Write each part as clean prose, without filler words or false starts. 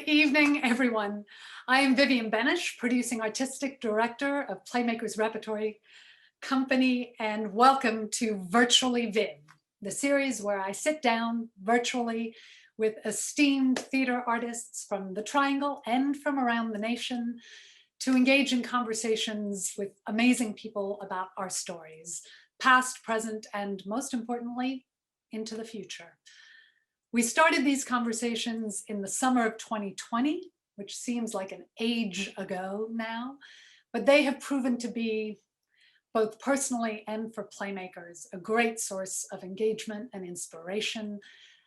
Good evening, everyone. I am Vivienne Benesch, producing artistic director of PlayMakers Repertory Company, and welcome to Virtually Viv, the series where I sit down virtually with esteemed theater artists from the Triangle and from around the nation to engage in conversations with amazing people about our stories, past, present, and most importantly, into the future. We started these conversations in the summer of 2020, which seems like an age ago now, but they have proven to be, both personally and for Playmakers, a great source of engagement and inspiration,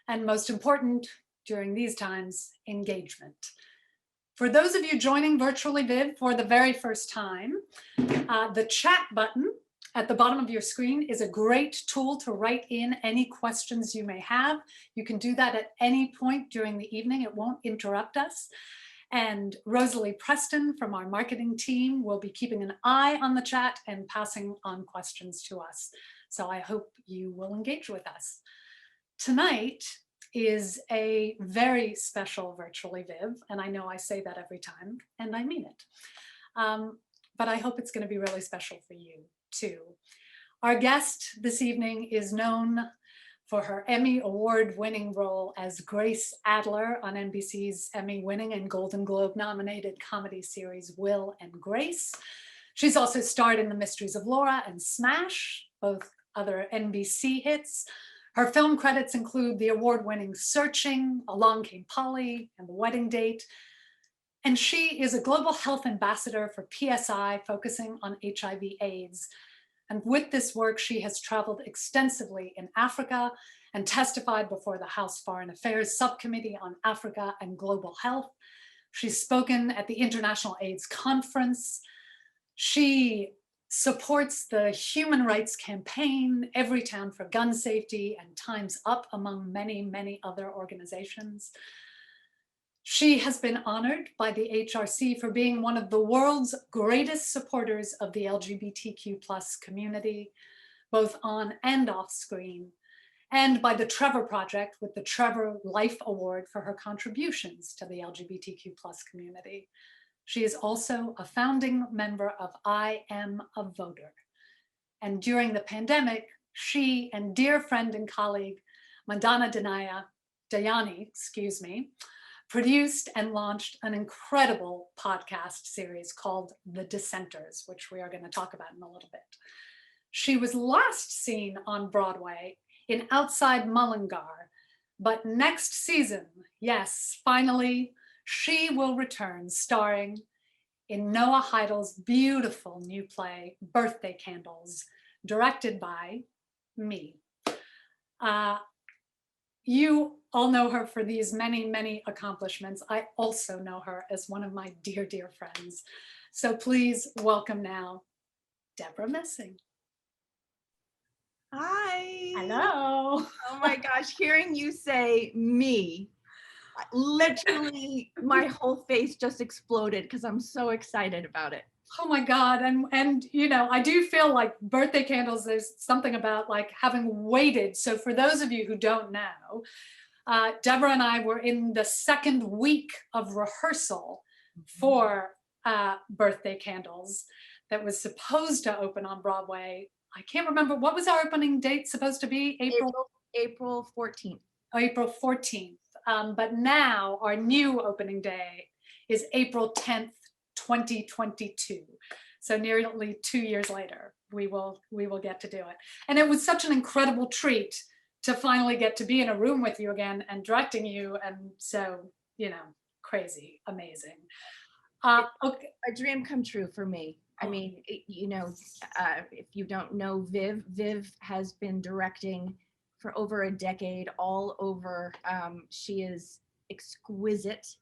and most important during these times, engagement. For those of you joining Virtually Viv for the very first time, the chat button at the bottom of your screen is a great tool to write in any questions you may have. You can do that at any point during the evening. It won't interrupt us. And Rosalie Preston from our marketing team will be keeping an eye on the chat and passing on questions to us. So I hope you will engage with us. Tonight is a very special Virtually Viv, and I know I say that every time, and I mean it. But I hope it's going to be really special for you too. Our guest this evening is known for her Emmy Award-winning role as Grace Adler on NBC's Emmy-winning and Golden Globe-nominated comedy series Will and Grace. She's also starred in The Mysteries of Laura and Smash, both other NBC hits. Her film credits include the award-winning Searching, Along Came Polly, and The Wedding Date. And she is a global health ambassador for PSI, focusing on HIV/AIDS. And with this work, she has traveled extensively in Africa and testified before the House Foreign Affairs Subcommittee on Africa and Global Health. She's spoken at the International AIDS Conference. She supports the Human Rights Campaign, Everytown for Gun Safety, and Time's Up, among many, many other organizations. She has been honored by the HRC for being one of the world's greatest supporters of the LGBTQ+ community, both on and off screen, and by the Trevor Project with the Trevor Life Award for her contributions to the LGBTQ+ community. She is also a founding member of I Am a Voter. And during the pandemic, she and dear friend and colleague, Mandana Dayani, produced and launched an incredible podcast series called The Dissenters, which we are going to talk about in a little bit. She was last seen on Broadway in Outside Mullingar, but next season, yes, finally, she will return starring in Noah Heidel's beautiful new play, Birthday Candles, directed by me. You all know her for these many, many accomplishments. I also know her as one of my dear, dear friends. So please welcome now, Debra Messing. Hi. Hello. Oh my gosh, hearing you say me, literally my whole face just exploded because I'm so excited about it. Oh my God, and you know, I do feel like Birthday Candles, there's something about like having waited. So for those of you who don't know, Debra and I were in the second week of rehearsal for Birthday Candles that was supposed to open on Broadway. I can't remember, what was our opening date supposed to be? April 14th. Oh, April 14th. But now our new opening day is April 10th, 2022. So nearly 2 years later, we will get to do it. And it was such an incredible treat to finally get to be in a room with you again and directing you. And so, you know, crazy, amazing. Okay. A dream come true for me. I mean, you know, if you don't know Viv has been directing for over a decade all over. She is exquisite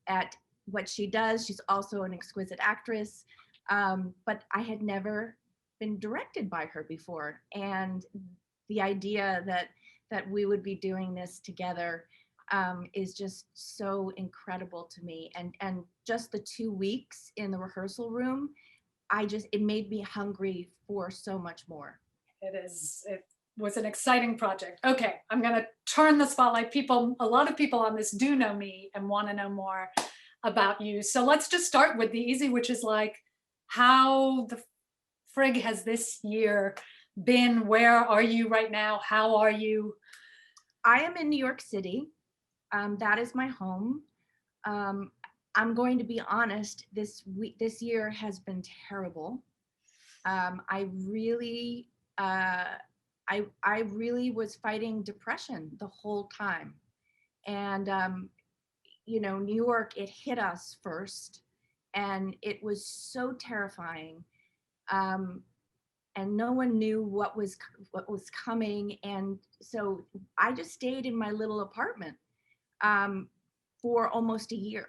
at what she does. She's also an exquisite actress, but I had never been directed by her before. And the idea that we would be doing this together is just so incredible to me. And just the 2 weeks in the rehearsal room, it made me hungry for so much more. It is, was an exciting project. Okay, I'm going to turn the spotlight. A lot of people on this do know me and want to know more about you. So let's just start with the easy, which is like, how the frig has this year been? Where are you right now? How are you? I am in New York City. That is my home. I'm going to be honest, this year has been terrible. I really, I really was fighting depression the whole time. And, New York, it hit us first, and it was so terrifying. And no one knew what was coming. And so I just stayed in my little apartment for almost a year.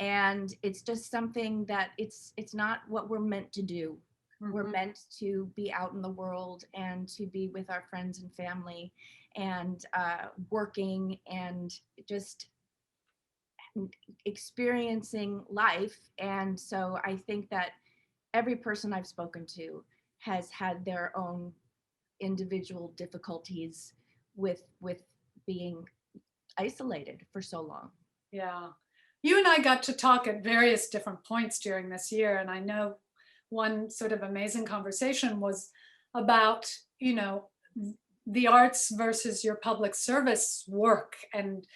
And it's just something that it's not what we're meant to do. Mm-hmm. We're meant to be out in the world and to be with our friends and family and working and just experiencing life. And so I think that every person I've spoken to has had their own individual difficulties with being isolated for so long. Yeah. You and I got to talk at various different points during this year. And I know one sort of amazing conversation was about, the arts versus your public service work, and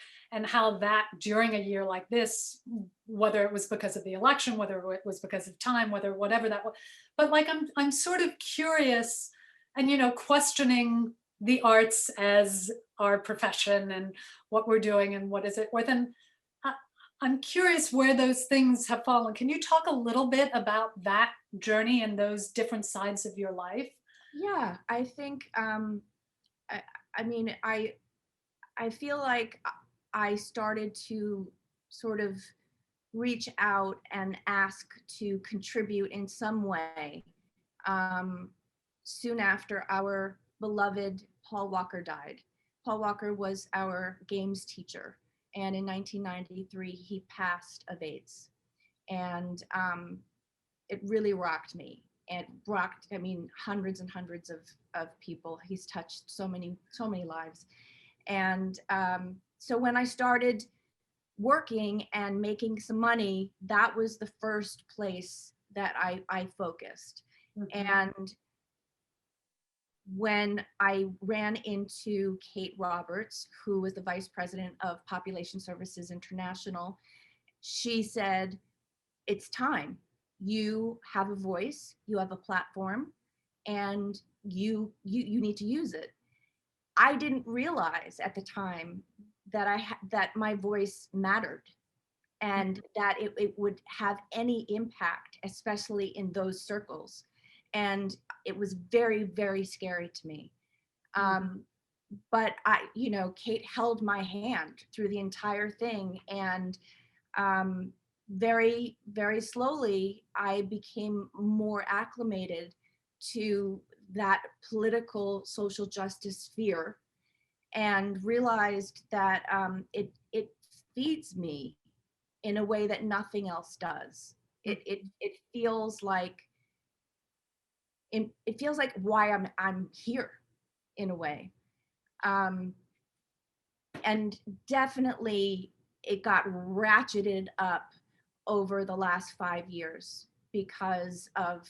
how that during a year like this, whether it was because of the election, whether it was because of time, whatever that was, but like I'm sort of curious and questioning the arts as our profession and what we're doing and what is it worth. And I'm curious where those things have fallen. Can you talk a little bit about that journey and those different sides of your life? Yeah, I think, I feel like I started to sort of reach out and ask to contribute in some way soon after our beloved Paul Walker died. Paul Walker was our games teacher, and in 1993 he passed of AIDS, and it really rocked me. It rocked, hundreds and hundreds of people. He's touched so many lives. And so when I started working and making some money, that was the first place that I focused. Mm-hmm. And when I ran into Kate Roberts, who was the vice president of Population Services International, she said, "It's time. You have a voice, you have a platform, and you need to use it." I didn't realize at the time that that my voice mattered, and that it would have any impact, especially in those circles. And it was very, very scary to me. But Kate held my hand through the entire thing, and very, very slowly, I became more acclimated to that political social justice sphere, and realized that it feeds me in a way that nothing else does. It feels like it feels like why I'm here in a way. And definitely it got ratcheted up over the last 5 years because of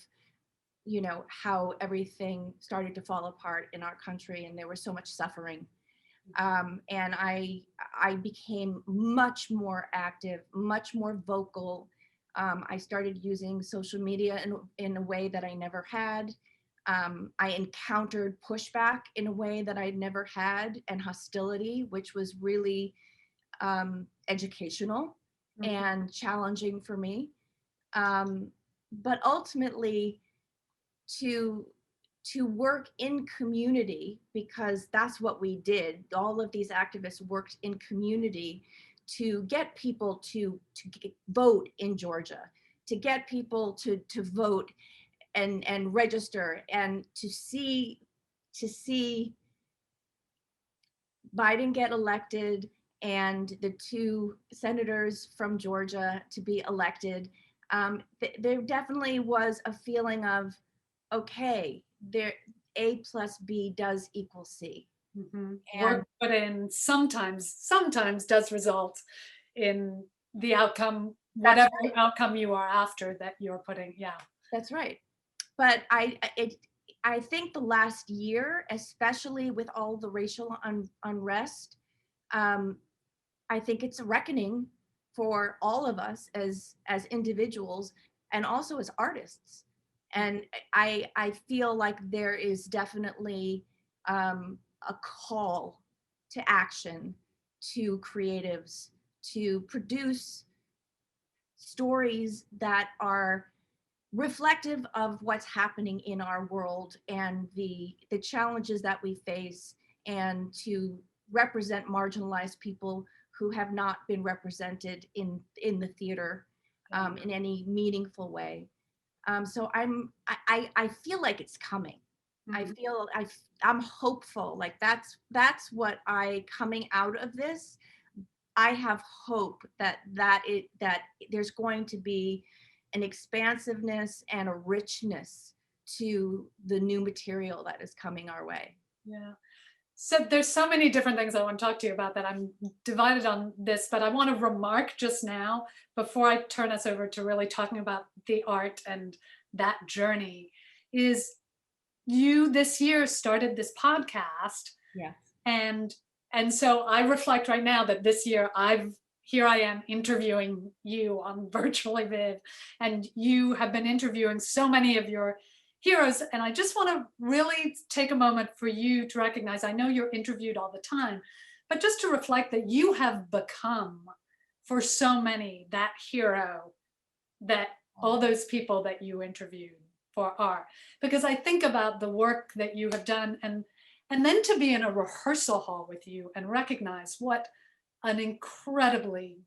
how everything started to fall apart in our country, and there was so much suffering. And I became much more active, much more vocal. I started using social media in a way that I never had. I encountered pushback in a way that I'd never had, and hostility, which was really educational and challenging for me. But ultimately, to work in community, because that's what we did. All of these activists worked in community to get people to vote in Georgia, to get people to vote and register, and to see Biden get elected and the 2 senators from Georgia to be elected. There definitely was a feeling of, okay, A plus B does equal C. Mhm. And Work put in sometimes does result in the outcome, that's whatever right. outcome you are after that you're putting. Yeah. That's right. But I think the last year, especially with all the racial unrest, um, I think it's a reckoning for all of us as individuals and also as artists. And I feel like there is definitely a call to action to creatives to produce stories that are reflective of what's happening in our world and the challenges that we face, and to represent marginalized people who have not been represented in the theater in any meaningful way. So I feel like it's coming. I Mhm. feel I'm hopeful. Like that's what coming out of this, I have hope that there's going to be an expansiveness and a richness to the new material that is coming our way. Yeah. So there's so many different things I want to talk to you about that I'm divided on this, but I want to remark just now before I turn us over to really talking about the art and that journey is you this year started this podcast, Yes. and so I reflect right now that this year here I am interviewing you on Virtually Viv, and you have been interviewing so many of your heroes. And I just want to really take a moment for you to recognize, I know you're interviewed all the time, but just to reflect that you have become for so many that hero that all those people that you interviewed for are. Because I think about the work that you have done, and then to be in a rehearsal hall with you and recognize what an incredibly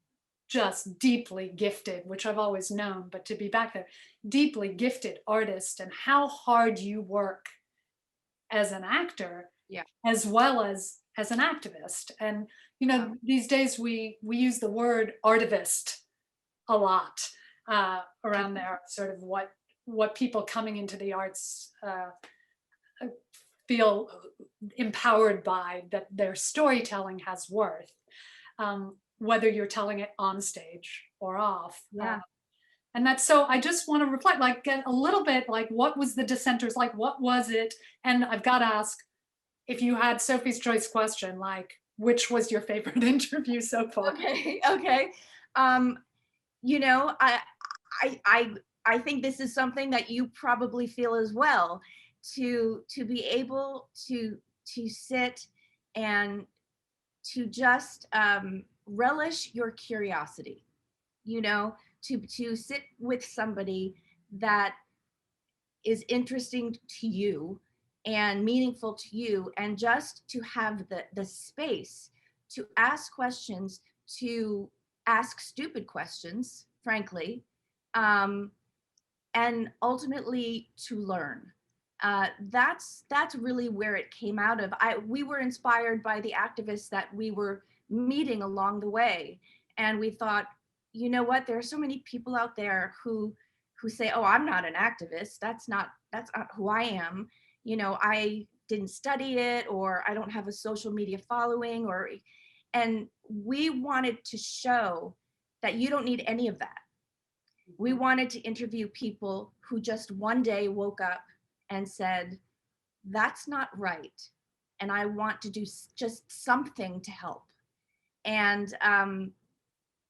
just deeply gifted, which I've always known, but to be back there, deeply gifted artist, and how hard you work as an actor, Yeah. as well as an activist. And these days we use the word artivist a lot around there, sort of what people coming into the arts feel empowered by, that their storytelling has worth, whether you're telling it on stage or off. Yeah. And that's, so I just want to reflect, like, get a little bit like, what was the dissenters like? What was it? And I've got to ask, if you had Sophie's choice question, like, which was your favorite interview so far? Okay. Okay. Um, you know, I think this is something that you probably feel as well, to be able to sit and to just relish your curiosity, to sit with somebody that is interesting to you and meaningful to you, and just to have the space to ask questions, to ask stupid questions, frankly, um, and ultimately to learn. That's really where it came out of. We were inspired by the activists that we were meeting along the way, and we thought, you know what? There are so many people out there who say, "Oh, I'm not an activist. That's not who I am. I didn't study it, or I don't have a social media following, or." And we wanted to show that you don't need any of that. We wanted to interview people who just one day woke up and said, that's not right, and I want to do just something to help. And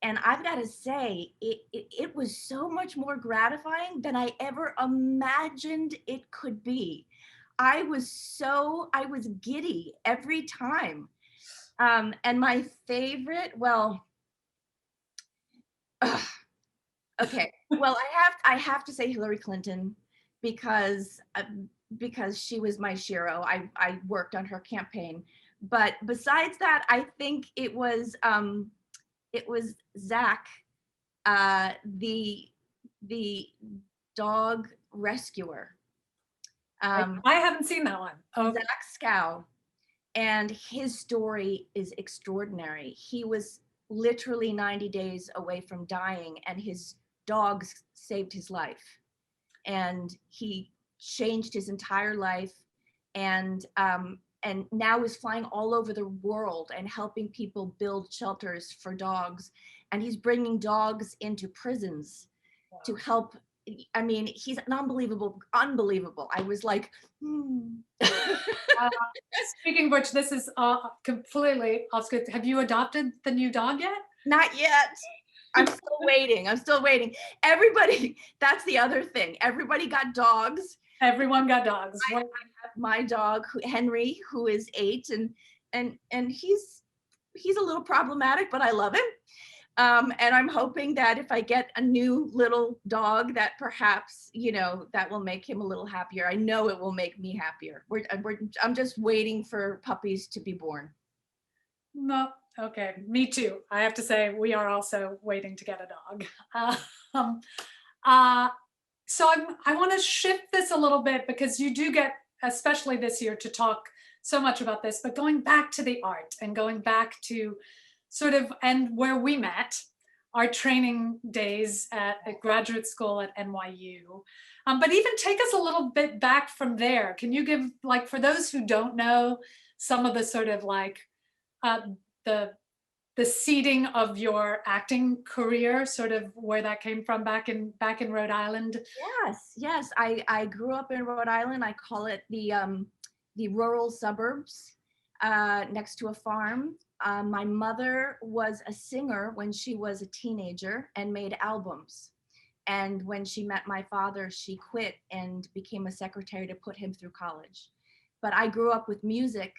I've got to say, it was so much more gratifying than I ever imagined it could be. I was giddy every time. And my favorite, well, okay. Well, I have to say Hillary Clinton, because she was my shero. I worked on her campaign. But besides that, I think it was Zach, the dog rescuer. I haven't seen that one. Oh, Zach Scow, and his story is extraordinary. He was literally 90 days away from dying, and his dogs saved his life. And he changed his entire life. and now is flying all over the world and helping people build shelters for dogs. And he's bringing dogs into prisons to help. I mean, he's an unbelievable. I was like, Uh, Speaking of which, this is completely off script. Have you adopted the new dog yet? Not yet. I'm still waiting. Everybody, that's the other thing. Everybody got dogs. Everyone got dogs. I have my dog, Henry, who is 8, and he's a little problematic, but I love him. And I'm hoping that if I get a new little dog, that perhaps, that will make him a little happier. I know it will make me happier. I'm just waiting for puppies to be born. No, okay, me too. I have to say, we are also waiting to get a dog. Um, so I want to shift this a little bit because you do get, especially this year, to talk so much about this, but going back to the art and going back to sort of, and where we met, our training days at graduate school at NYU. But even take us a little bit back from there. Can you give, like, for those who don't know, some of the sort of like the seeding of your acting career, sort of where that came from back in Rhode Island? Yes. I grew up in Rhode Island. I call it the rural suburbs, next to a farm. My mother was a singer when she was a teenager and made albums. And when she met my father, she quit and became a secretary to put him through college. But I grew up with music,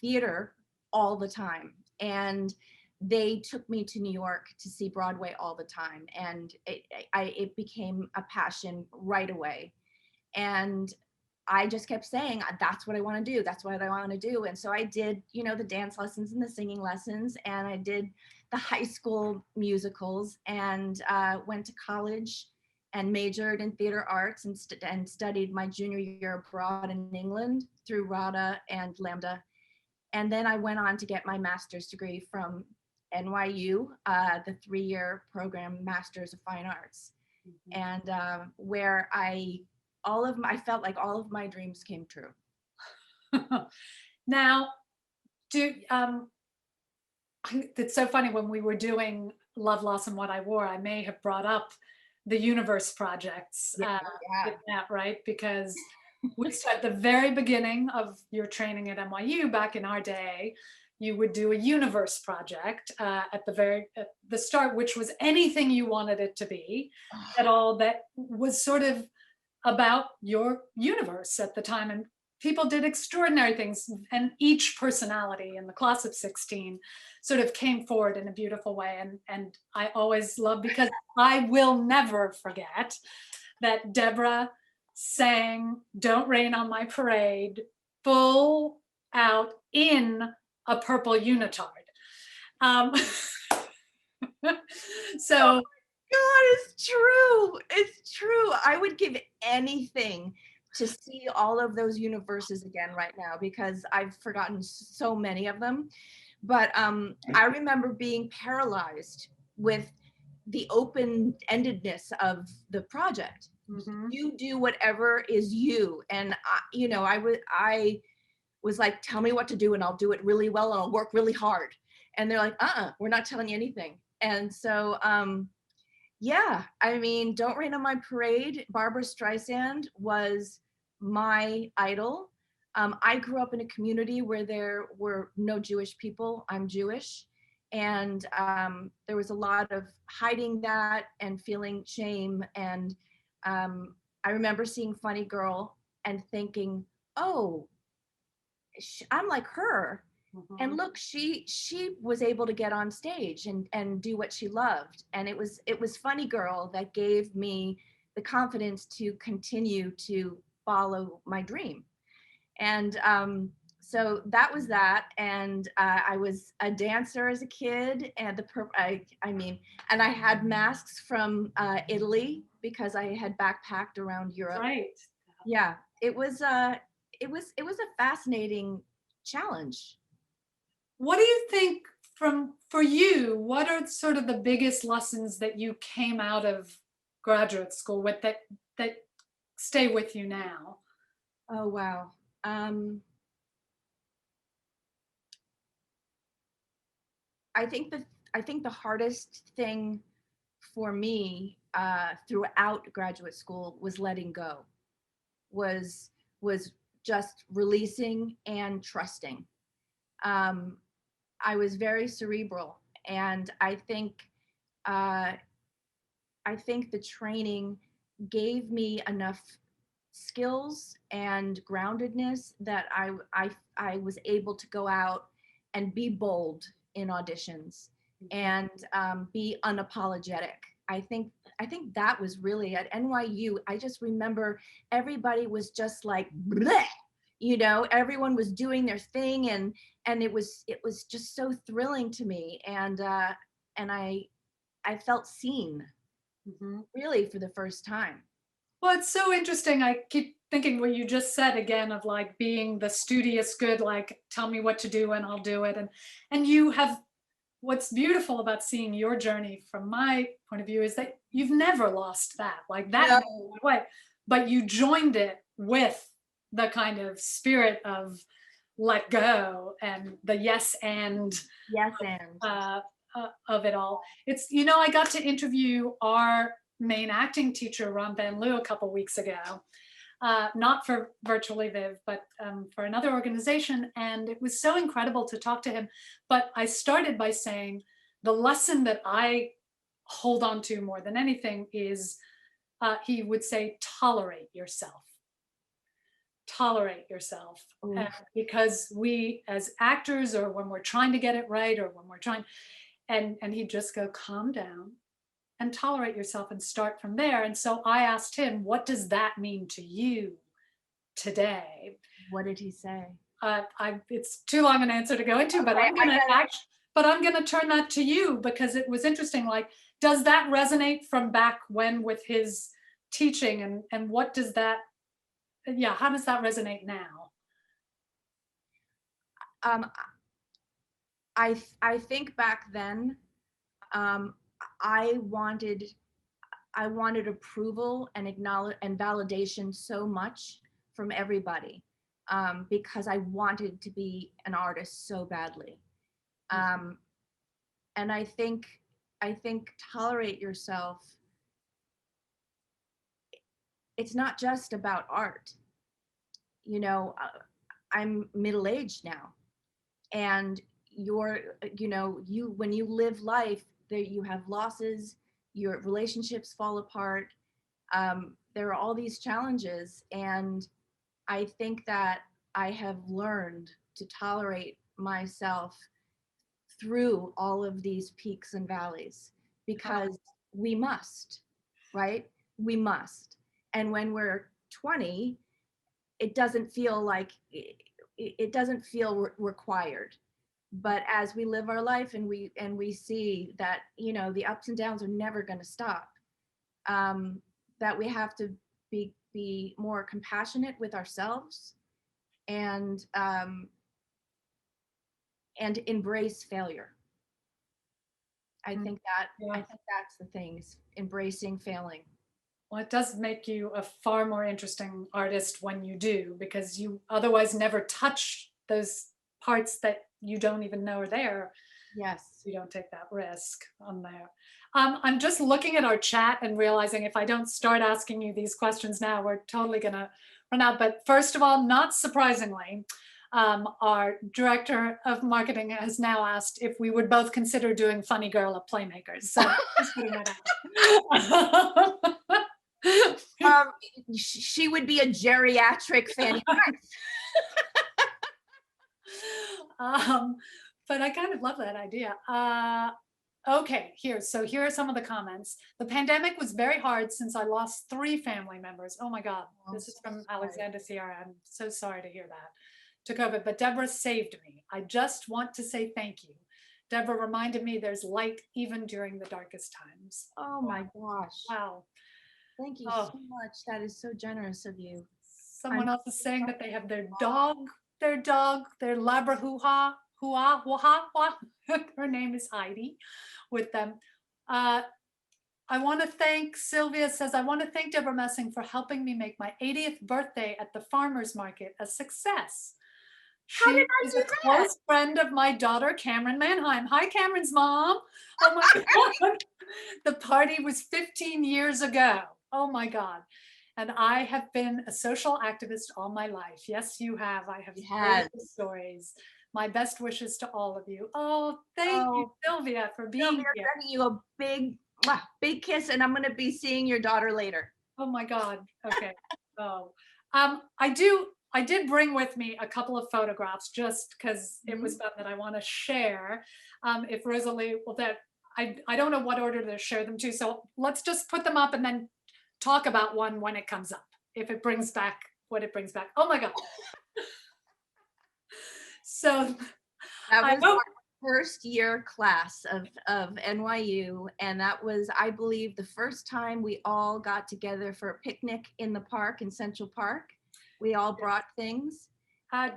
theater all the time. And they took me to New York to see Broadway all the time. And it became a passion right away. And I just kept saying, that's what I want to do. That's what I want to do. And so I did, the dance lessons and the singing lessons, and I did the high school musicals, and went to college and majored in theater arts and studied my junior year abroad in England through RADA and Lambda. And then I went on to get my master's degree from NYU, the 3-year program, Masters of Fine Arts, and where I felt like all of my dreams came true. Now, it's so funny, when we were doing Love, Loss, and What I Wore, I may have brought up the Universe projects, with that, right? Because we start at the very beginning of your training at NYU back in our day. You would do a Universe project at the start, which was anything you wanted it to be at all, that was sort of about your universe at the time. And people did extraordinary things, and each personality in the class of 16 sort of came forward in a beautiful way. And I always love, because I will never forget that Debra sang Don't Rain on My Parade full out in a purple unitard. So God, it's true. I would give anything to see all of those universes again right now, because I've forgotten so many of them. But I remember being paralyzed with the open-endedness of the project. Mm-hmm. You do whatever is you. And I was like, tell me what to do and I'll do it really well and I'll work really hard. And they're like, we're not telling you anything. And so, Don't Rain on My Parade, Barbra Streisand was my idol. I grew up in a community where there were no Jewish people. I'm Jewish. And there was a lot of hiding that and feeling shame. And I remember seeing Funny Girl and thinking, oh, I'm like her. Mm-hmm. And look, she was able to get on stage and do what she loved. And it was Funny Girl that gave me the confidence to continue to follow my dream. And so that was that. And I was a dancer as a kid, and and I had masks from Italy because I had backpacked around Europe. Right. Yeah, it was a fascinating challenge. What do you think, for you, what are sort of the biggest lessons that you came out of graduate school with that stay with you now? Oh, wow. I think the hardest thing for me throughout graduate school was letting go, was just releasing and trusting. I was very cerebral, and I think the training gave me enough skills and groundedness that I was able to go out and be bold in auditions and be unapologetic. I think that was really at NYU. I just remember everybody was just like, bleh, you know, everyone was doing their thing, and it was just so thrilling to me, and I felt seen, really, for the first time. Well, it's so interesting. I keep thinking what you just said again of like being the studious good, like tell me what to do and I'll do it. And you have, what's beautiful about seeing your journey from my point of view is that you've never lost that. Like that No. never went away, but you joined it with the kind of spirit of let go and the yes and Yes, and of it all. It's, you know, I got to interview our main acting teacher, Ron Ben Loo, a couple weeks ago, not for Virtually Viv, but for another organization. And it was so incredible to talk to him. But I started by saying the lesson that I hold on to more than anything is he would say, tolerate yourself. Tolerate yourself. Because we as actors, or when we're trying to get it right, or when we're trying, and he'd just go, calm down and tolerate yourself and start from there. And so I asked him, what does that mean to you today? What did he say? It's too long an answer to go into, but I'm gonna turn that to you because it was interesting. Like, does that resonate from back when with his teaching, and what does that, yeah, how does that resonate now? I think back then, I wanted approval and acknowledge and validation so much from everybody, because I wanted to be an artist so badly. And I think tolerate yourself. It's not just about art. You know, I'm middle-aged now, and when you live life, there you have losses, your relationships fall apart. There are all these challenges, and I think that I have learned to tolerate myself through all of these peaks and valleys, because we must, right? We must. And when we're 20, it doesn't feel like it doesn't feel required. But as we live our life and we see that, you know, the ups and downs are never going to stop, that we have to be more compassionate with ourselves, and embrace failure. I think that's the thing, is embracing failing. Well, it does make you a far more interesting artist when you do, because you otherwise never touch those parts that you don't even know are there. Yes. You don't take that risk on there. I'm just looking at our chat and realizing if I don't start asking you these questions now, we're totally gonna run out. But first of all, not surprisingly, our director of marketing has now asked if we would both consider doing Funny Girl at PlayMakers. So just putting that out. She would be a geriatric Fanny. But I kind of love that idea. Okay, here are some of the comments. The pandemic was very hard since I lost 3 family members. Oh my God, this is from Alexander Sierra. I'm so sorry to hear that, to COVID, but Debra saved me. I just want to say thank you. Debra reminded me there's light even during the darkest times. Oh my gosh. Wow. Thank you so much. That is so generous of you. Someone else is saying that they have their dog, their Labrador her name is Heidi, with them. I want to thank, Silvia says, I want to thank Debra Messing for helping me make my 80th birthday at the farmer's market a success. How She did I is do a that? close friend of my daughter, Cameron Manheim. Hi, Cameron's mom. Oh my God. The party was 15 years ago. Oh my God. And I have been a social activist all my life. Yes, you have. I have heard Yes. the stories. My best wishes to all of you. Oh, thank you, Oh, Silvia, for being Sylvia, here. sending you a big, mwah, big kiss, and I'm going to be seeing your daughter later. Oh my God. Okay. Oh, I did bring with me a couple of photographs just because it was fun that I want to share. If Rosalie, well, that I don't know what order to share them to. So let's just put them up and then talk about one when it comes up. If it brings back what it brings back. Oh my God. So That I was hope. our first year class of NYU. And that was, I believe, the first time we all got together for a picnic in the park, in Central Park. We all brought things.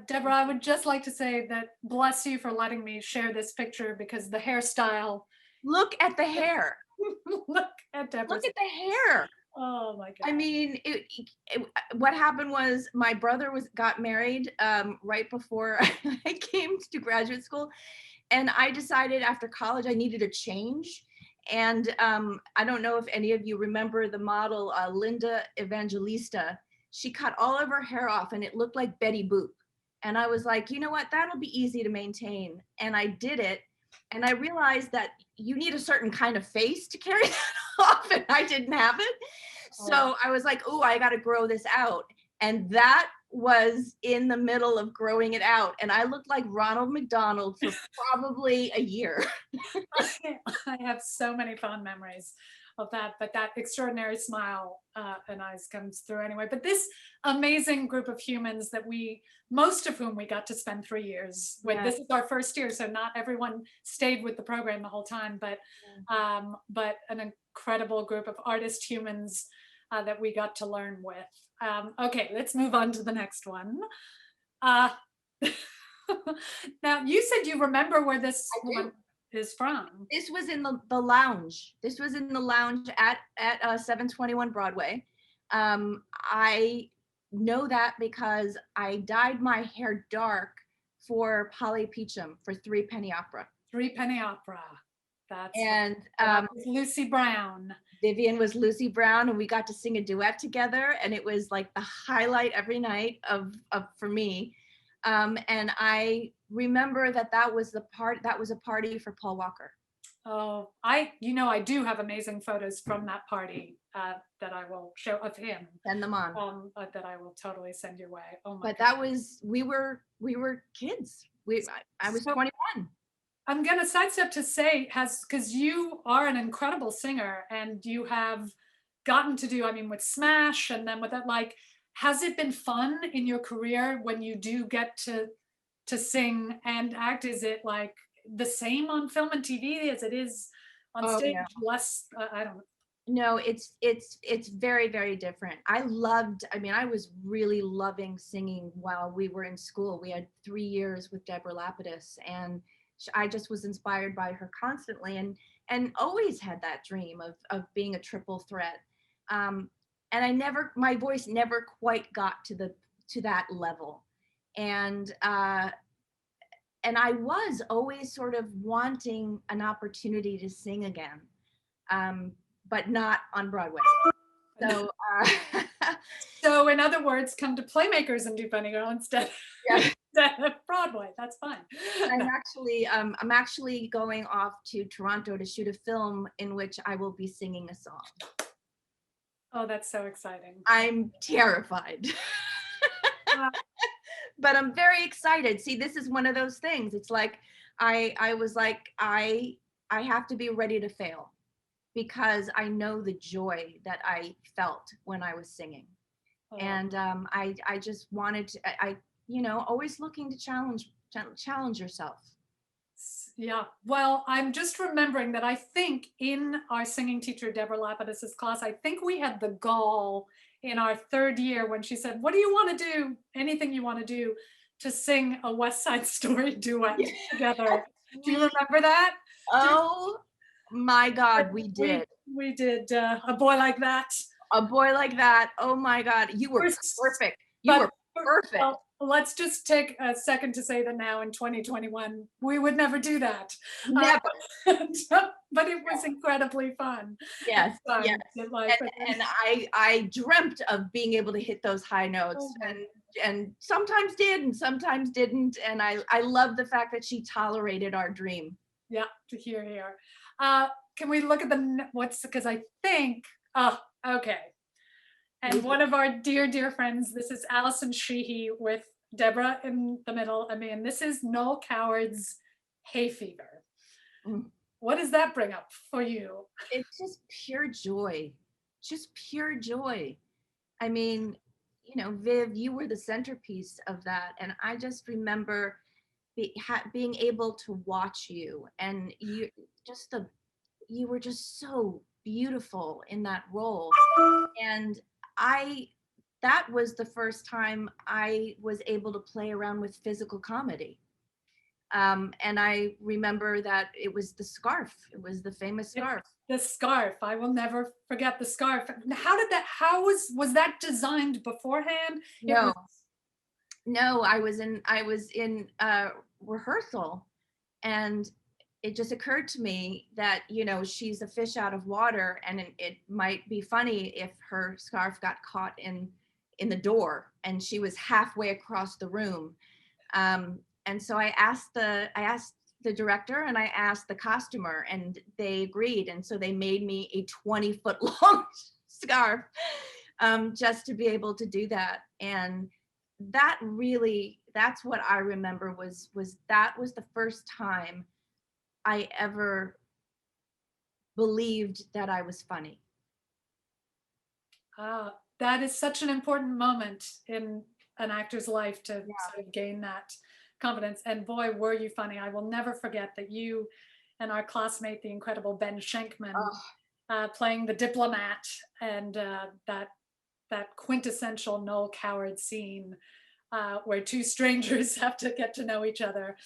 Deborah, I would just like to say that bless you for letting me share this picture because the hairstyle. Look at the hair. Look at Deborah. Look at the hair. Oh my God. I mean, what happened was my brother got married right before I came to graduate school. And I decided after college I needed a change. And I don't know if any of you remember the model, Linda Evangelista. She cut all of her hair off and it looked like Betty Boop. And I was like, you know what, that'll be easy to maintain. And I did it. And I realized that you need a certain kind of face to carry that off, and I didn't have it. So I was like, oh, I got to grow this out. And that was in the middle of growing it out. And I looked like Ronald McDonald for probably a year. I have so many fond memories of that, but that extraordinary smile and eyes comes through anyway. But this amazing group of humans that most of whom we got to spend 3 years with. Yeah. This is our first year, so not everyone stayed with the program the whole time, but an incredible group of artist humans that we got to learn with. Okay, let's move on to the next one. Now, you said you remember where this one is from. This was in the lounge. This was in the lounge at 721 Broadway. I know that because I dyed my hair dark for Polly Peachum for Three Penny Opera. Three Penny Opera. That's and Lucy Brown. Vivienne was Lucy Brown, and we got to sing a duet together, and it was like the highlight every night of for me. And I remember that was a party for Paul Walker. Oh, I do have amazing photos from that party that I will show of him. Send them on. That I will totally send your way. Oh my! But God. That was we were kids. I was 21. I'm gonna sidestep to say because you are an incredible singer and you have gotten to do, I mean, with Smash and then with that, like, has it been fun in your career when you do get to sing and act? Is it like the same on film and TV as it is on stage? No. Less, I don't know. No, it's very, very different. I was really loving singing while we were in school. We had 3 years with Deborah Lapidus, and I just was inspired by her constantly and always had that dream of being a triple threat. And my voice never quite got to that level. And I was always sort of wanting an opportunity to sing again, but not on Broadway. So, so in other words, come to PlayMakers and do Funny Girl instead. Yeah. Of Broadway. That's fine. I'm actually going off to Toronto to shoot a film in which I will be singing a song. Oh, that's so exciting. I'm terrified. But I'm very excited. See, this is one of those things. It's like I was like, I have to be ready to fail because I know the joy that I felt when I was singing. Oh. And I just wanted to, always looking to challenge yourself. Yeah, well, I'm just remembering that I think in our singing teacher, Deborah Lapidus's class, I think we had the gall in our 3rd year when she said, what do you want to do? Anything you want to do to sing a West Side Story duet together. Do you remember that? Oh my God, we did. We did A Boy Like That. A Boy Like That. Oh my God, you were perfect. You But were perfect. well, let's just take a second to say that now in 2021, we would never do that. Never. But it was incredibly fun. Yes, Fun yes. to like, And I dreamt of being able to hit those high notes, oh my and sometimes did and sometimes didn't. And I love the fact that she tolerated our dream. yeah, to hear here. Can we look at what's, because I think, oh, okay. And one of our dear, dear friends, this is Alison Sheehy with Debra in the middle. I mean, this is Noel Coward's Hay Fever. Mm. What does that bring up for you? It's just pure joy, just pure joy. I mean, you know, Viv, you were the centerpiece of that. And I just remember being able to watch you, and you were just so beautiful in that role. And that was the first time I was able to play around with physical comedy. And I remember that it was the scarf. It was the famous scarf. The scarf. I will never forget the scarf. How was that designed beforehand? No, no, I was in rehearsal, and it just occurred to me that, you know, she's a fish out of water, and it might be funny if her scarf got caught in the door and she was halfway across the room. And so I asked the director and I asked the costumer, and they agreed. And so they made me a 20-foot long scarf, just to be able to do that. And that's what I remember was that was the first time I ever believed that I was funny. That is such an important moment in an actor's life to sort of gain that confidence. And boy, were you funny. I will never forget that you and our classmate, the incredible Ben Schenkman, playing the diplomat, and that quintessential Noel Coward scene where two strangers have to get to know each other,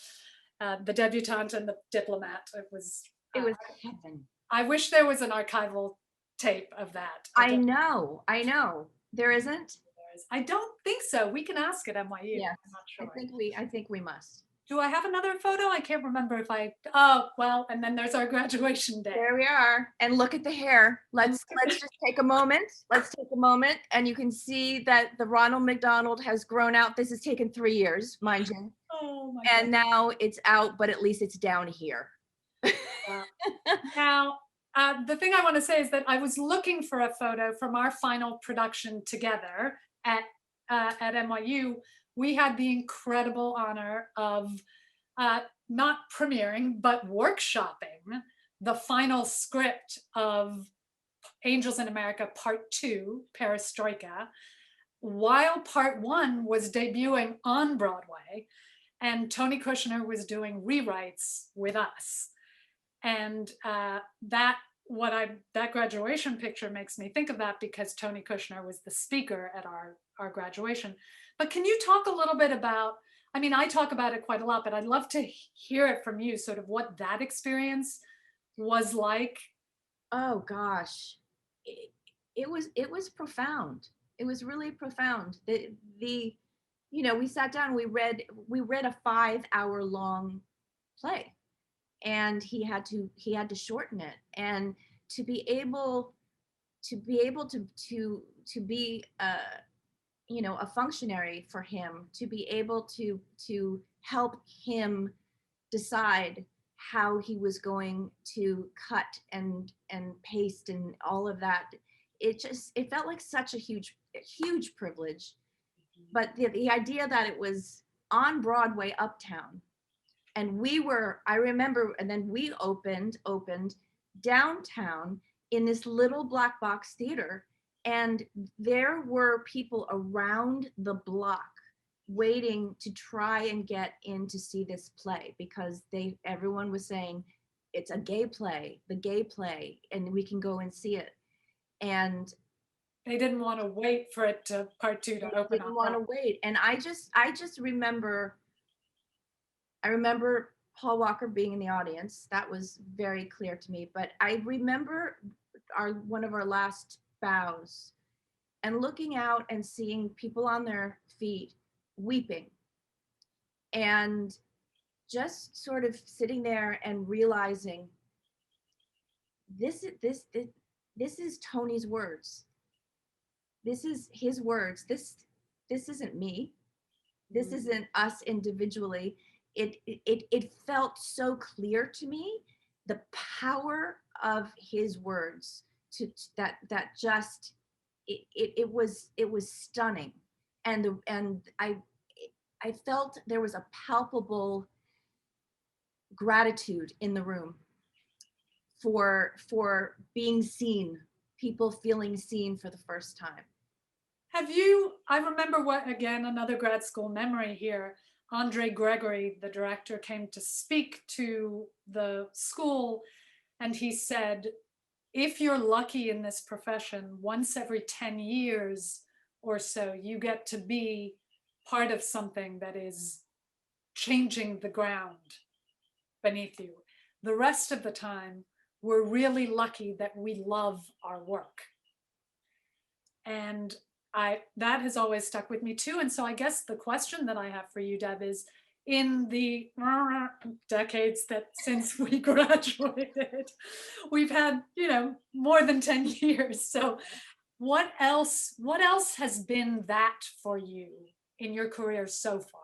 the debutante and the diplomat. It was heaven. I wish there was an archival tape of that. I know. There isn't? I don't think so. We can ask at NYU. Yeah, I'm not sure. I think we must. Do I have another photo? I can't remember if oh, well, and then there's our graduation day. There we are. And look at the hair. Let's just take a moment. Let's take a moment. And you can see that the Ronald McDonald has grown out. This has taken 3 years, mind you. Oh my And God. now it's out, but at least it's down here. Now, the thing I want to say is that I was looking for a photo from our final production together at NYU. We had the incredible honor of not premiering, but workshopping the final script of Angels in America Part 2, Perestroika, while Part 1 was debuting on Broadway, and Tony Kushner was doing rewrites with us. And that graduation picture makes me think of that, because Tony Kushner was the speaker at our graduation. But can you talk a little bit about, I mean, I talk about it quite a lot, but I'd love to hear it from you, sort of what that experience was like. Oh gosh, it was profound. It was really profound. The you know, we sat down, we read a 5-hour long play, and he had to shorten it. And to be able to be you know, a functionary for him, to be able to help him decide how he was going to cut and paste and all of that, it felt like such a huge privilege. But the idea that it was on Broadway uptown, and I remember, and then we opened downtown in this little black box theater, and there were people around the block waiting to try and get in to see this play, because everyone was saying it's a gay play, and we can go and see it. And they didn't want to wait for it to Part 2 to open up. They didn't want to wait. And I just remember Paul Walker being in the audience. That was very clear to me. But I remember one of our last bows, and looking out and seeing people on their feet weeping, and just sort of sitting there and realizing this is Tony's words. This is his words. This isn't me. This isn't us individually. It felt so clear to me, the power of his words, that just it was stunning. And I felt there was a palpable gratitude in the room for being seen, people feeling seen for the first time. I remember again, another grad school memory here. Andre Gregory, the director, came to speak to the school, and he said, if you're lucky in this profession, once every 10 years or so, you get to be part of something that is changing the ground beneath you. The rest of the time, we're really lucky that we love our work. And that has always stuck with me too. And so I guess the question that I have for you, Deb, is in the decades that since we graduated, we've had, more than 10 years. So what else has been that for you in your career so far?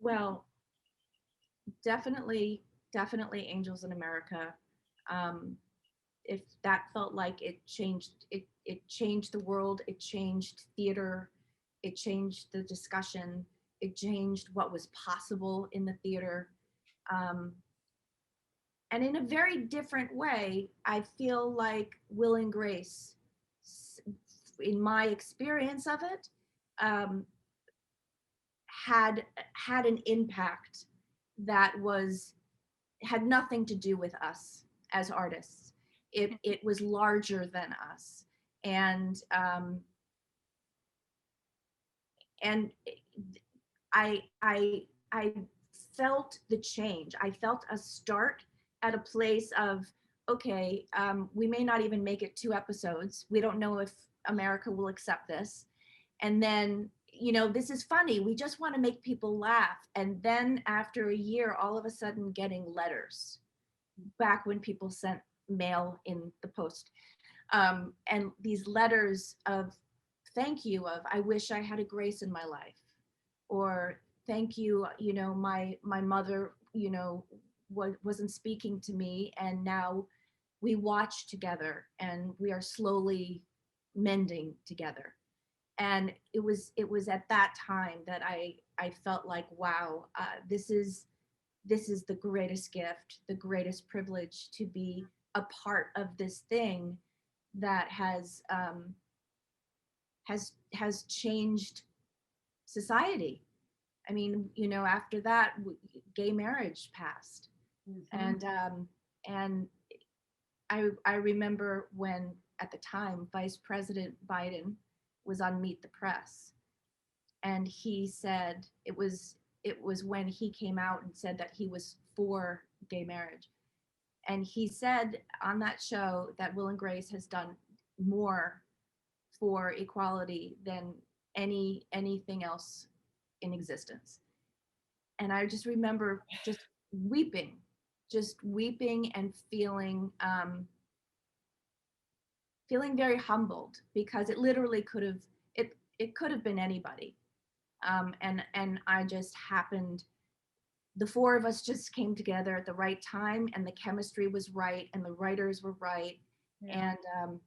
Well, definitely Angels in America. If that felt like it changed the world, it changed theater, it changed the discussion, it changed what was possible in the theater. And in a very different way, I feel like Will and Grace, in my experience of it, had an impact that had nothing to do with us as artists. It was larger than us, and I felt the change. I felt us start at a place of, okay, we may not even make it 2 episodes. We don't know if America will accept this. And then, this is funny. We just want to make people laugh. And then after a year, all of a sudden getting letters, back when people sent mail in the post. And these letters of thank you, of I wish I had a Grace in my life, or thank you, my mother, wasn't speaking to me, and now we watch together and we are slowly mending together. And it was at that time that I felt like, wow, this is the greatest gift, the greatest privilege, to be a part of this thing that has changed society. I mean, after that, gay marriage passed. Mm-hmm. And I remember when, at the time, Vice President Biden was on Meet the Press, and he said, it was when he came out and said that he was for gay marriage. And he said on that show that Will and Grace has done more for equality than anything else in existence. And I just remember just weeping and feeling very humbled, because it literally could have been anybody. And I just happened, the 4 of us just came together at the right time, and the chemistry was right, and the writers were right. Yeah. And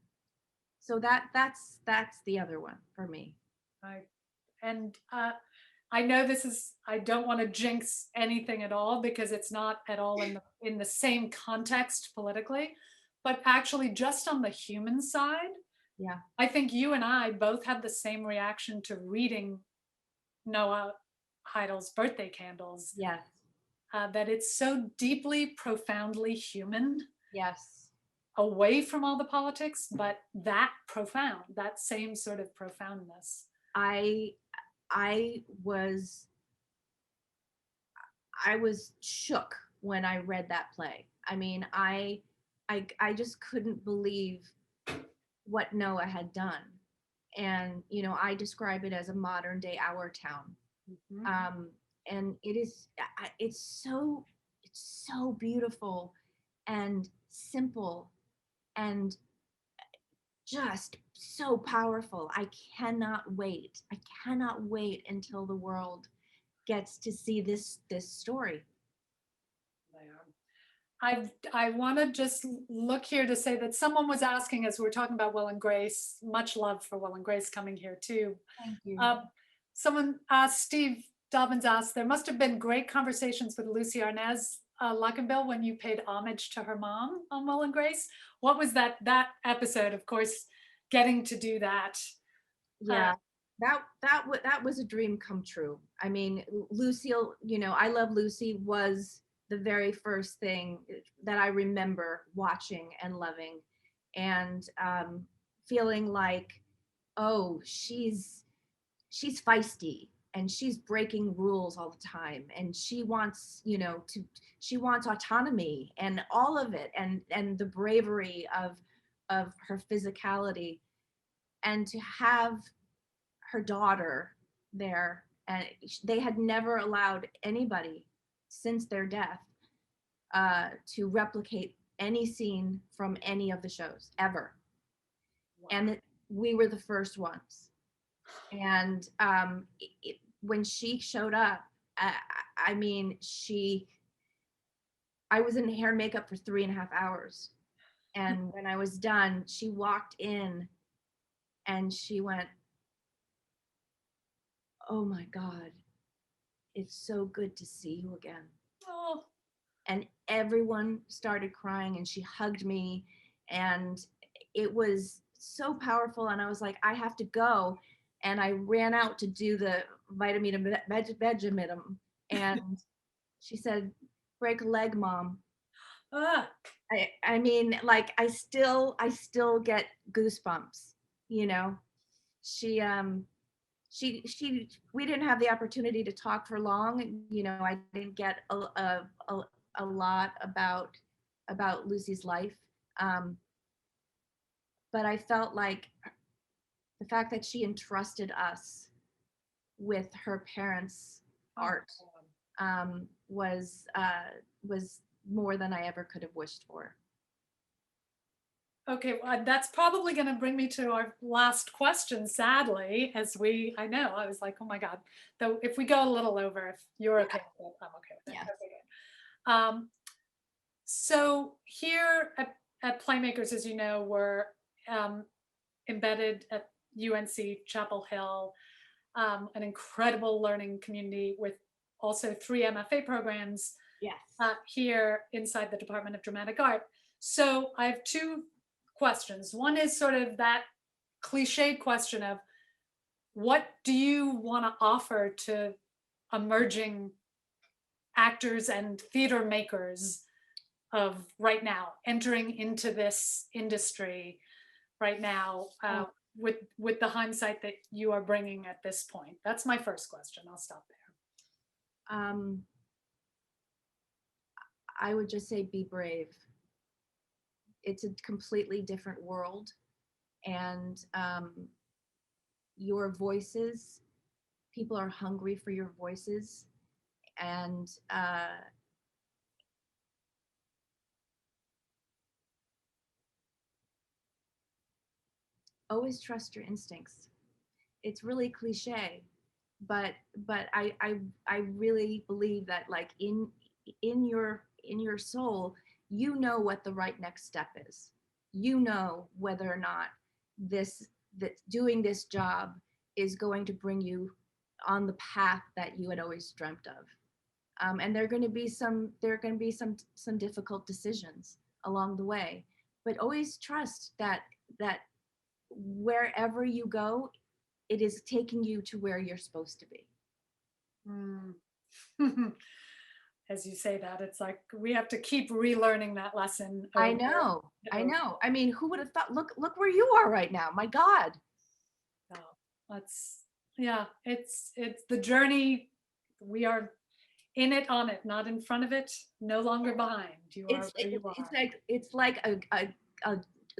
so that's the other one for me. Right. And I know I don't want to jinx anything at all, because it's not at all in the same context politically, but actually just on the human side. Yeah. I think you and I both had the same reaction to reading Noah Heidel's Birthday Candles. Yes. That it's so deeply, profoundly human. Yes. Away from all the politics, but that profound, that same sort of profoundness. I was shook when I read that play. I mean, I I just couldn't believe what Noah had done. And, you know, I describe it as a modern day Our Town. Mhm. And it is, it's so beautiful and simple and just so powerful. I cannot wait. I cannot wait until the world gets to see this story. I want to just look here to say that someone was asking as we were talking about Will and Grace, much love for Will and Grace coming here too. Thank you. Someone asked, Steve Dobbins asked, there must have been great conversations with Lucy Arnaz Luckenbill when you paid homage to her mom on Will and Grace. What was that episode? Of course, getting to do that. Yeah, that was a dream come true. I mean, Lucille, you know, I Love Lucy was the very first thing that I remember watching and loving, and feeling like, oh, she's feisty and she's breaking rules all the time, and she wants, you know, she wants autonomy and all of it, and the bravery of her physicality, and to have her daughter there, and they had never allowed anybody since their death to replicate any scene from any of the shows ever. Wow. And we were the first ones. And when she showed up, I mean, I was in hair and makeup for 3.5 hours. And when I was done, she walked in and she went, "Oh my God, it's so good to see you again." Oh, And everyone started crying and she hugged me, and it was so powerful. And I was like, I have to go. And I ran out to do the vitamin Benjamin, and she said, "Break a leg, Mom." ah, I mean, like, I still get goosebumps, you know. She we didn't have the opportunity to talk for long. You know, I didn't get a lot about Lucy's life, um, but I felt like the fact that she entrusted us with her parents' art was more than I ever could have wished for. okay, well, that's probably going to bring me to our last question, sadly, I know, I was like, oh my God, though, if we go a little over, if you're okay with it, I'm okay with it. Yeah. Okay, good. So here at PlayMakers, as you know, we're embedded at UNC Chapel Hill, an incredible learning community with also 3 MFA programs Yes. here inside the Department of Dramatic Art. So I have 2 questions. One is sort of that cliched question of what do you want to offer to emerging actors and theater makers of right now, entering into this industry right now, with the hindsight that you are bringing at this point? That's my first question. I'll stop there. I would just say be brave. It's a completely different world, and your voices, people are hungry for your voices, and always trust your instincts. It's really cliche, but I really believe that, like, in your soul, you know what the right next step is. You know whether or not that doing this job is going to bring you on the path that you had always dreamt of. And there are going to be some difficult decisions along the way, but always trust that wherever you go, it is taking you to where you're supposed to be. As you say that, it's like we have to keep relearning that lesson. I know. I mean, who would have thought? Look where you are right now. My God. Oh, it's the journey. We are in it, on it, not in front of it, no longer behind. You are It's where you it's like a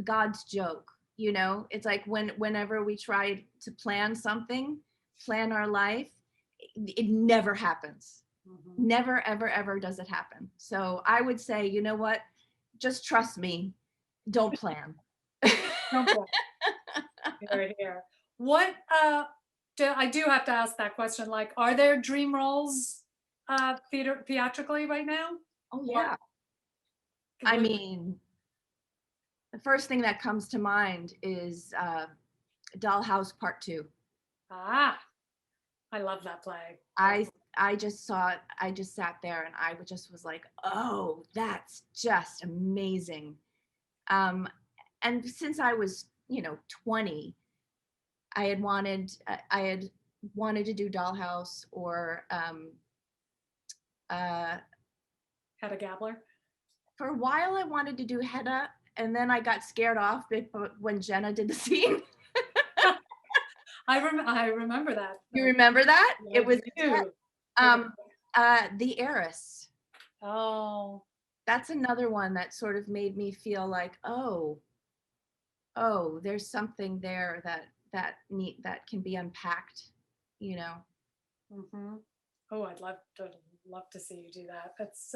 God's joke, you know. It's like whenever we try to plan something, plan our life, it never happens. Mhm. Never, ever, ever does it happen. So I would say, you know what? Just trust me. Don't plan. Don't play. Here, here. What I do have to ask that question, like, are there dream roles theatrically right now? Oh What yeah. I would mean, the first thing that comes to mind is Dollhouse Part 2. ah, I love that play. I I just saw it. I just sat there and I just was like, oh, that's just amazing. Um, and since I was, 20, I had wanted to do Dollhouse or uh, Hedda Gabler. for a while I wanted to do Hedda, and then I got scared off when Jenna did the scene. I remember that. You remember that? I It was do. um The Heiress. Oh, That's another one that sort of made me feel like, oh, there's something there that can be unpacked, you know. hmm. Oh, I'd love to see you do that. That's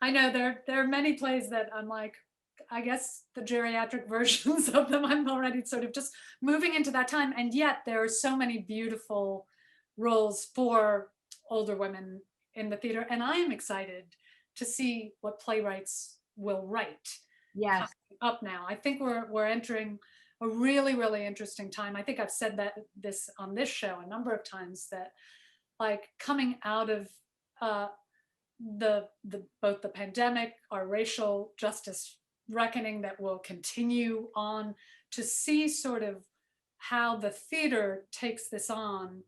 I know there are many plays that I'm like, I guess the geriatric versions of them, I'm already sort of just moving into that time, and yet there are so many beautiful roles for older women in the theater, and I am excited to see what playwrights will write Yes. coming up now. I think we're entering a really interesting time. I think I've said that this on this show a number of times, that like coming out of uh, the both the pandemic, our racial justice reckoning that will continue on, to see sort of how the theater takes this on.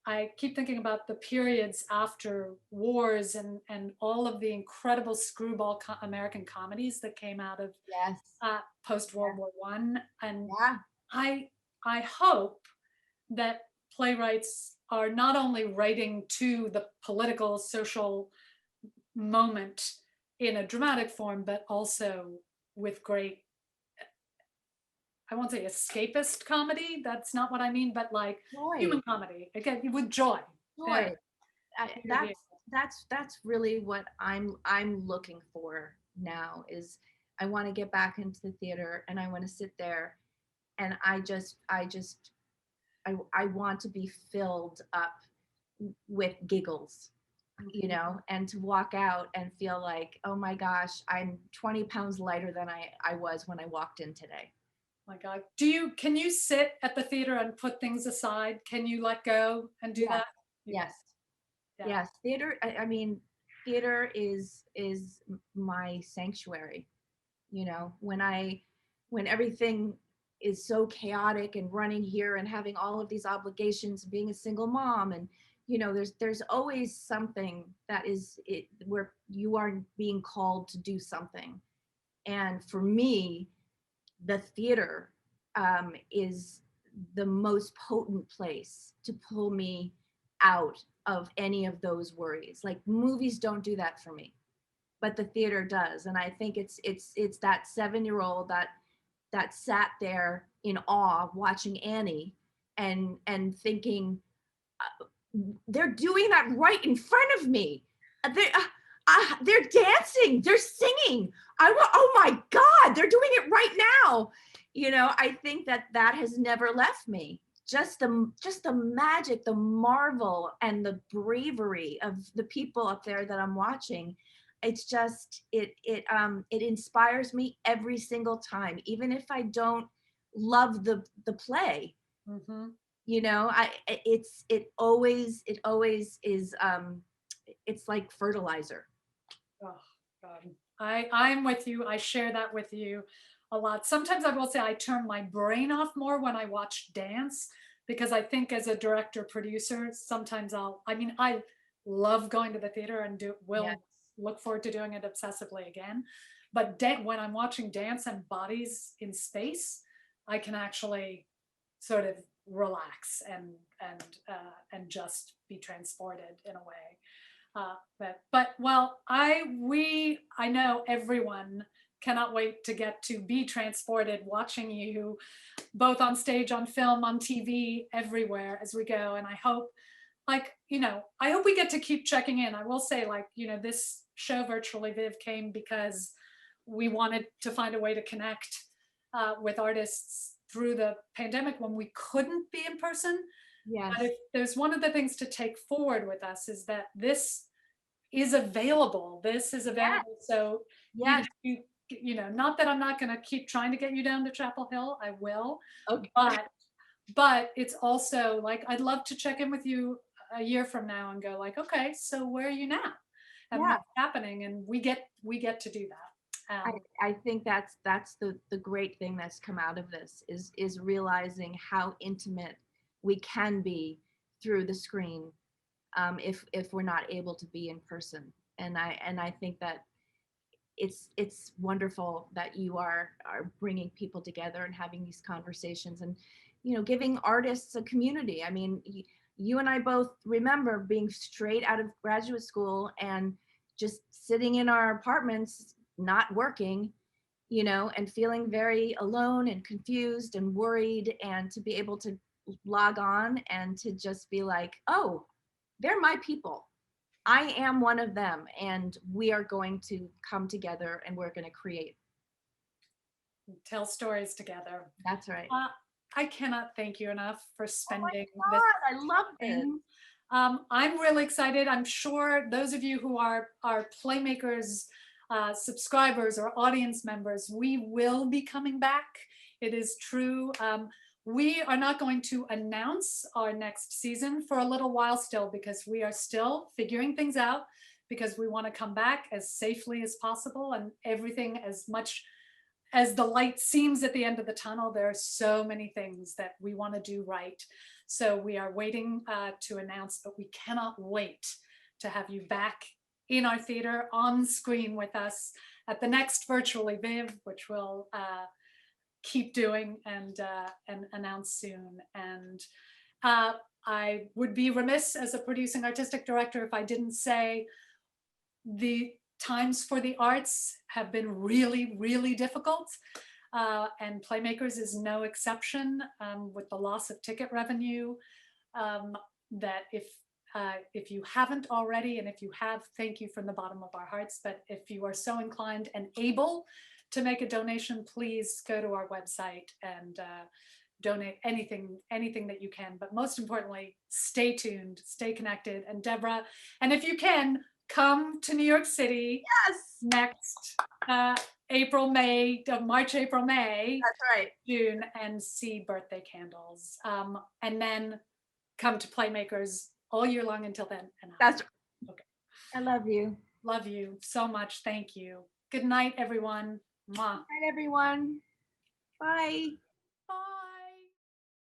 I keep thinking about the periods after wars and all of the incredible screwball American comedies that came out of Yes. post World War One, and Yeah. I I hope that playwrights are not only writing to the political social moment in a dramatic form, but also with great, I won't say escapist comedy. That's not what I mean, but like Joy. human comedy, again, with joy. Yeah, Joy. here, here. That's really what I'm looking for now. Is I want to get back into the theater and I want to sit there and I want to be filled up with giggles, and to walk out and feel like, oh my gosh, I'm 20 pounds lighter than I was when I walked in today. My God, can you sit at the theater and put things aside? Can you let go and do Yes, that? yes, Yeah. yes. Theater. I mean, theater is my sanctuary. When everything is so chaotic and running here and having all of these obligations, being a single mom, and there's always something that is it where you are being called to do something. And for me, the theater is the most potent place to pull me out of any of those worries. Like, movies don't do that for me, but the theater does. And I think it's that 7-year-old that sat there in awe watching Annie and thinking, they're doing that right in front of me. They're dancing, they're singing. Oh my God, they're doing it right now. I think that has never left me. Just the magic, the marvel, and the bravery of the people up there that I'm watching. It's just it inspires me every single time, even if I don't love the play. Mm-hmm. It always is, it's like fertilizer. Oh, God. I'm with you. I share that with you a lot. Sometimes I will say I turn my brain off more when I watch dance, because I think as a director producer, sometimes I love going to the theater and will Yes. look forward to doing it obsessively again. But when I'm watching dance and bodies in space, I can actually sort of relax and just be transported in a way. But well, I know everyone cannot wait to get to be transported watching you both on stage, on film, on TV, everywhere as we go. And I hope, like, I hope we get to keep checking in. I will say, like, this show Virtually Viv came because we wanted to find a way to connect with artists through the pandemic when we couldn't be in person. Yes. But if there's one of the things to take forward with us is that this is available. This is available. So Yes. not that I'm not going to keep trying to get you down to Chapel Hill. I will. Okay. But it's also like, I'd love to check in with you a year from now and go like, okay, so where are you now? And Yeah. what's happening? And we get to do that. I think that's the great thing that's come out of this is realizing how intimate we can be through the screen, if we're not able to be in person. And I think that it's wonderful that you are bringing people together and having these conversations and giving artists a community. I mean, you and I both remember being straight out of graduate school and just sitting in our apartments not working, and feeling very alone and confused and worried, and to be able to log on and to just be like, oh, they're my people. I am one of them, and we are going to come together and we're going to create. Tell stories together. That's right. I cannot thank you enough for spending this. I love it. I'm really excited. I'm sure those of you who are PlayMakers subscribers or audience members, we will be coming back. It is true. We are not going to announce our next season for a little while still, because we are still figuring things out, because we want to come back as safely as possible, and everything, as much as the light seems at the end of the tunnel, there are so many things that we want to do right. So we are waiting to announce, but we cannot wait to have you back in our theater on screen with us at the next Virtually Viv, which we'll keep doing and announce soon. And I would be remiss as a producing artistic director if I didn't say the times for the arts have been really, really difficult. And PlayMakers is no exception, with the loss of ticket revenue. That if you haven't already, and if you have, thank you from the bottom of our hearts. But if you are so inclined and able to make a donation, please go to our website and donate anything that you can. But most importantly, stay tuned, stay connected. And Debra, and if you can, come to New York City. Yes. Next March, April, May. That's right. June, and see Birthday Candles. And then come to PlayMakers all year long until then. That's okay. I love you. Love you so much. Thank you. Good night, everyone. Mwah. Good night, everyone. Bye.